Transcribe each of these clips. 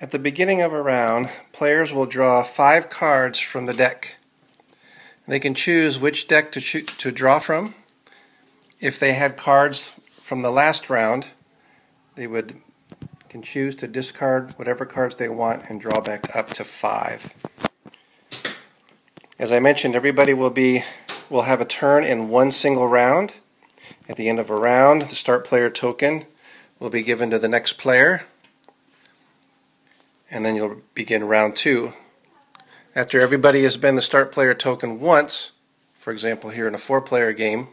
At the beginning of a round, players will draw 5 cards from the deck. They can choose which deck to draw from. If they had cards from the last round, they can choose to discard whatever cards they want and draw back up to 5. As I mentioned, everybody will have a turn in one single round. At the end of a round, the start player token will be given to the next player, and then you'll begin round 2. After everybody has been the start player token once, for example here in a 4-player game,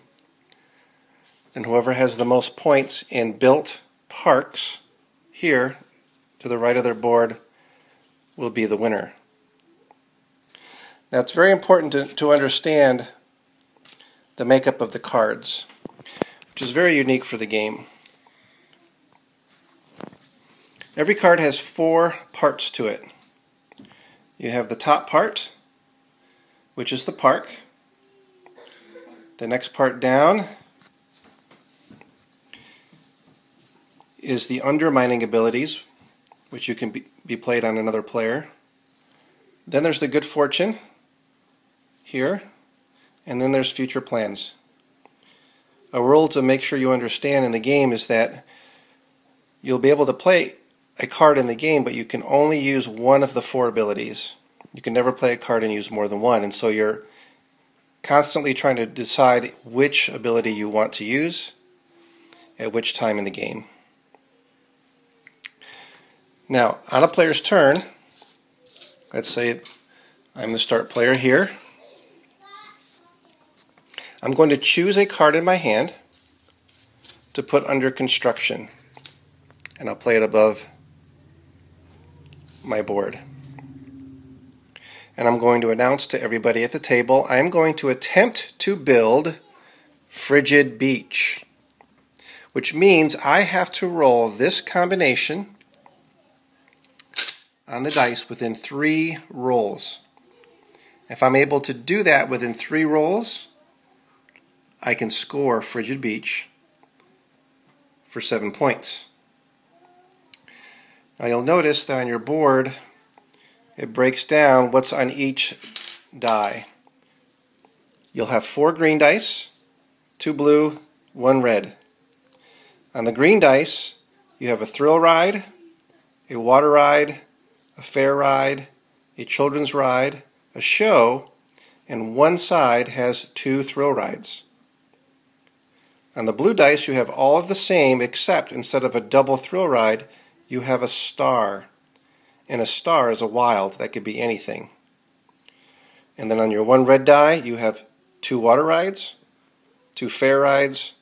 then whoever has the most points in built parks here to the right of their board will be the winner. Now it's very important to understand the makeup of the cards, which is very unique for the game. Every card has 4 parts to it. You have the top part, which is the park. The next part down is the undermining abilities, which you can be played on another player. Then there's the good fortune here, and then there's future plans. A rule to make sure you understand in the game is that you'll be able to play a card in the game, but you can only use one of the 4 abilities. You can never play a card and use more than one, and so you're constantly trying to decide which ability you want to use at which time in the game. Now, on a player's turn, let's say I'm the start player here. I'm going to choose a card in my hand to put under construction, and I'll play it above my board. And I'm going to announce to everybody at the table, I'm going to attempt to build Frigid Beach, which means I have to roll this combination on the dice within 3 rolls. If I'm able to do that within 3 rolls, I can score Frigid Beach for 7 points. Now you'll notice that on your board it breaks down what's on each die. You'll have 4 green dice, 2 blue, 1 red. On the green dice you have a thrill ride, a water ride, a fair ride, a children's ride, a show, and one side has 2 thrill rides. On the blue dice you have all of the same, except instead of a double thrill ride you have a star, and a star is a wild. That could be anything. And then on your 1 red die you have 2 water rides, 2 fair rides,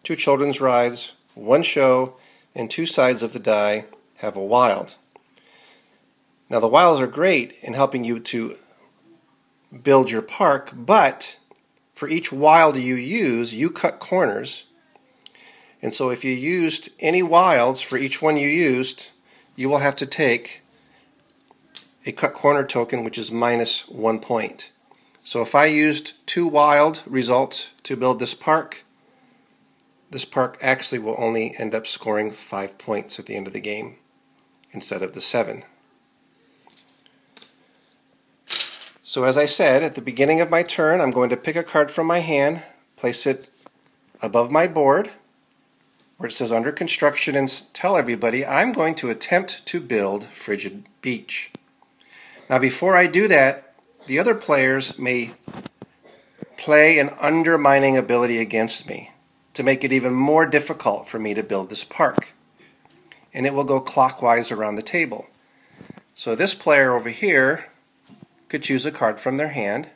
2 children's rides, 1 show, and 2 sides of the die have a wild. Now the wilds are great in helping you to build your park, but for each wild you use, you cut corners. And so if you used any wilds for each one you used, you will have to take a cut corner token, which is minus 1 point. So if I used 2 wild results to build this park actually will only end up scoring 5 points at the end of the game instead of the 7. So as I said, at the beginning of my turn, I'm going to pick a card from my hand, place it above my board, where it says under construction, and tell everybody I'm going to attempt to build Frigid Beach. Now before I do that, the other players may play an undermining ability against me to make it even more difficult for me to build this park. And it will go clockwise around the table. So this player over here could choose a card from their hand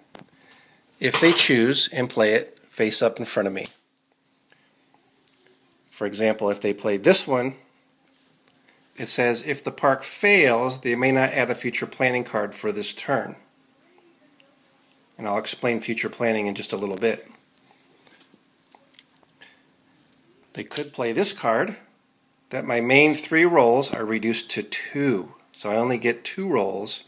if they choose and play it face up in front of me. For example, if they played this one, it says if the park fails, they may not add a future planning card for this turn. And I'll explain future planning in just a little bit. They could play this card, that my main 3 rolls are reduced to 2. So I only get 2 rolls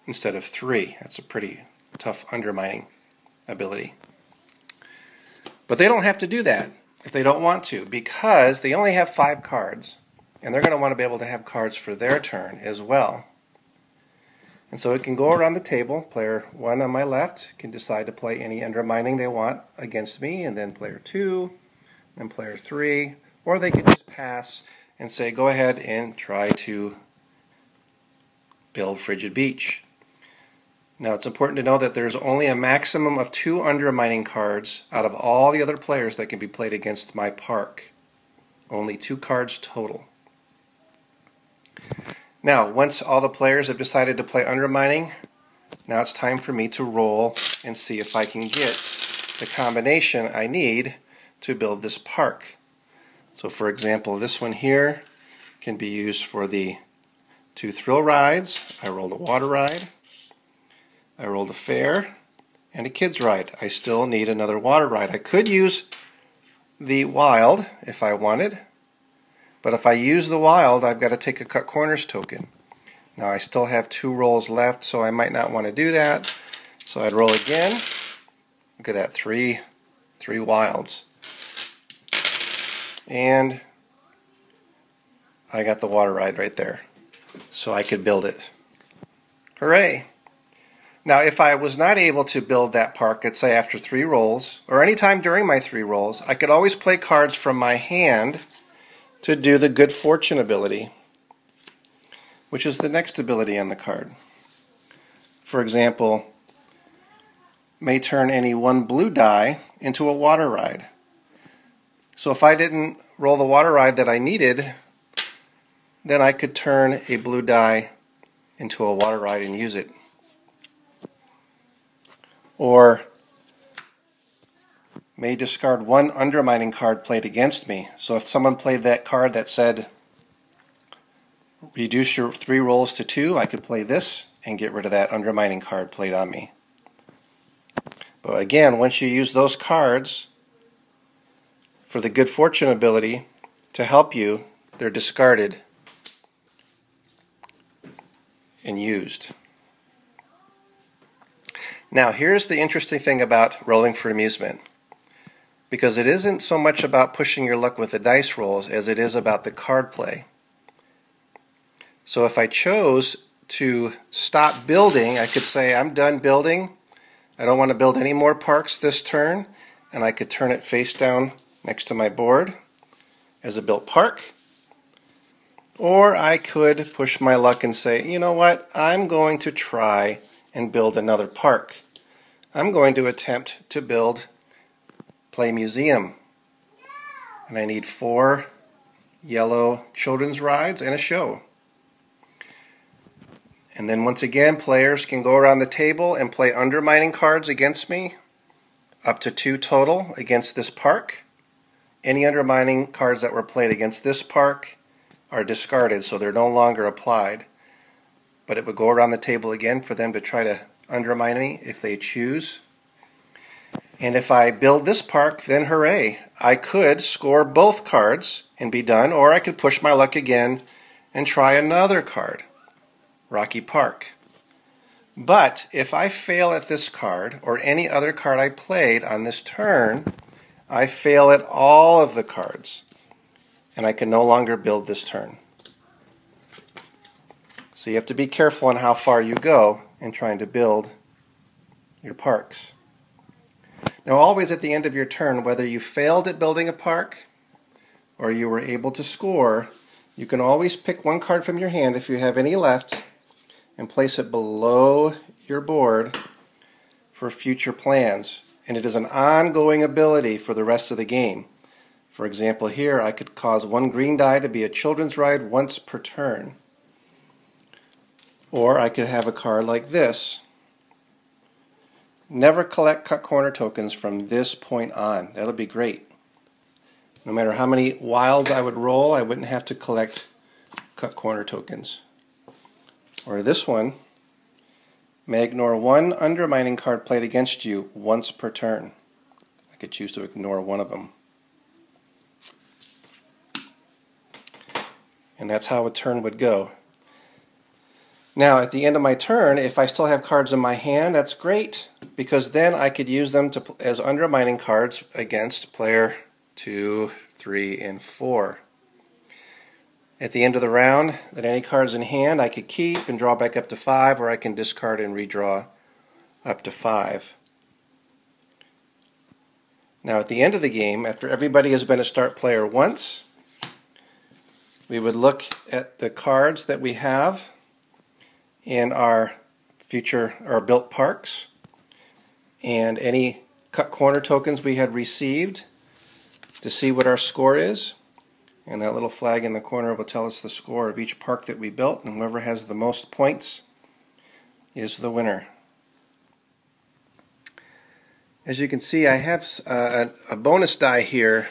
instead of 3. That's a pretty tough undermining ability. But they don't have to do that if they don't want to, because they only have 5 cards and they're going to want to be able to have cards for their turn as well. And so it can go around the table. Player 1 on my left can decide to play any undermining they want against me, and then player 2, and player 3, or they could just pass and say, go ahead and try to build Frigid Beach. Now it's important to know that there's only a maximum of 2 undermining cards out of all the other players that can be played against my park. Only 2 cards total. Now, once all the players have decided to play undermining, now it's time for me to roll and see if I can get the combination I need to build this park. So for example, this one here can be used for the 2 thrill rides. I rolled a water ride, I rolled a fair, and a kids ride. I still need another water ride. I could use the wild if I wanted, but if I use the wild, I've got to take a cut corners token. Now I still have 2 rolls left, so I might not want to do that. So I'd roll again. Look at that, three wilds. And I got the water ride right there. So I could build it. Hooray! Now if I was not able to build that park, let's say after 3 rolls, or any time during my 3 rolls, I could always play cards from my hand to do the good fortune ability, which is the next ability on the card. For example, may turn any 1 blue die into a water ride. So if I didn't roll the water ride that I needed, then I could turn a blue die into a water ride and use it. Or may discard 1 undermining card played against me. So if someone played that card that said reduce your 3 rolls to 2, I could play this and get rid of that undermining card played on me. But again, once you use those cards for the good fortune ability to help you, they're discarded and used. Now here's the interesting thing about rolling for amusement, because it isn't so much about pushing your luck with the dice rolls as it is about the card play. So if I chose to stop building, I could say I'm done building, I don't want to build any more parks this turn, and I could turn it face down next to my board as a built park. Or I could push my luck and say, you know what, I'm going to try and build another park. I'm going to attempt to play museum. And I need 4 yellow children's rides and a show. And then once again, players can go around the table and play undermining cards against me, up to 2 total against this park. Any undermining cards that were played against this park are discarded, so they're no longer applied. But it would go around the table again for them to try to undermine me if they choose. And if I build this park, then hooray, I could score both cards and be done, or I could push my luck again and try another card, Rocky Park. But if I fail at this card, or any other card I played on this turn, I fail at all of the cards, and I can no longer build this turn. So you have to be careful on how far you go in trying to build your parks. Now always at the end of your turn, whether you failed at building a park or you were able to score, you can always pick 1 card from your hand if you have any left and place it below your board for future plans. And it is an ongoing ability for the rest of the game. For example, here I could cause 1 green die to be a children's ride once per turn. Or I could have a card like this. Never collect cut corner tokens from this point on. That'll be great. No matter how many wilds I would roll, I wouldn't have to collect cut corner tokens. Or this one, may ignore 1 undermining card played against you once per turn. I could choose to ignore 1 of them. And that's how a turn would go. Now at the end of my turn, if I still have cards in my hand, that's great, because then I could use them as undermining cards against player 2, 3, and 4. at the end of the round that any cards in hand I could keep and draw back up to 5, or I can discard and redraw up to 5. Now at the end of the game, after everybody has been a start player once, we would look at the cards that we have in our built parks and any cut corner tokens we had received to see what our score is. And that little flag in the corner will tell us the score of each park that we built, and whoever has the most points is the winner. As you can see, I have a bonus die here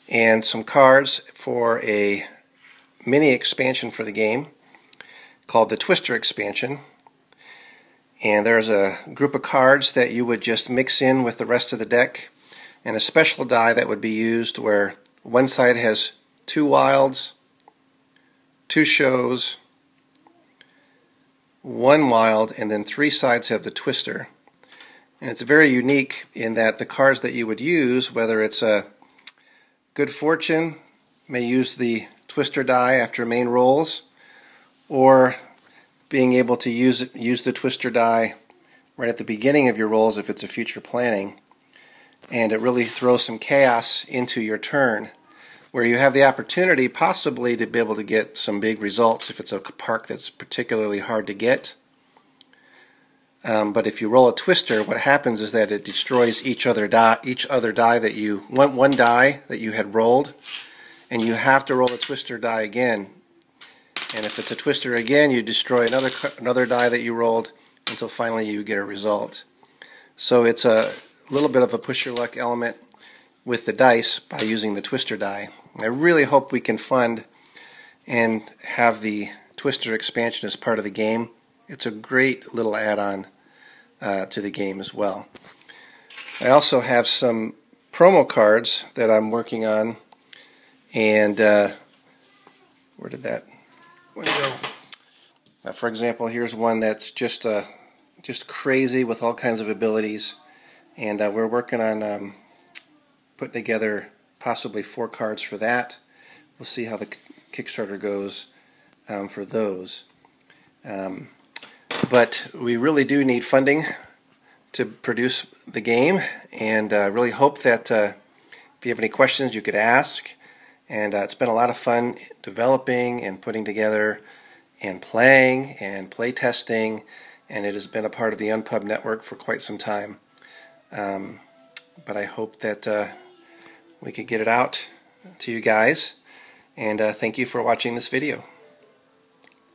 and some cards for a mini expansion for the game called the Twister expansion. And there's a group of cards that you would just mix in with the rest of the deck, and a special die that would be used where one side has 2 wilds, 2 shows, 1 wild, and then 3 sides have the Twister. And it's very unique in that the cards that you would use, whether it's a Good Fortune, may use the Twister die after main rolls, or being able to use the Twister die right at the beginning of your rolls if it's a future planning. And it really throws some chaos into your turn, where you have the opportunity possibly to be able to get some big results if it's a park that's particularly hard to get. But if you roll a Twister, what happens is that it destroys each other die that you one die that you had rolled, and you have to roll a Twister die again. And if it's a Twister again, you destroy another die that you rolled until finally you get a result. So it's a little bit of a push your luck element with the dice by using the Twister die. I really hope we can fund and have the Twister expansion as part of the game. It's a great little add-on to the game as well. I also have some promo cards that I'm working on, and where did that one go? For example, here's one that's just crazy with all kinds of abilities, and we're working on putting together possibly 4 cards for that. We'll see how the Kickstarter goes for those. But we really do need funding to produce the game, and I really hope that if you have any questions you could ask. And it's been a lot of fun developing and putting together and playing and play testing, and it has been a part of the Unpub network for quite some time. But I hope that we could get it out to you guys, and thank you for watching this video.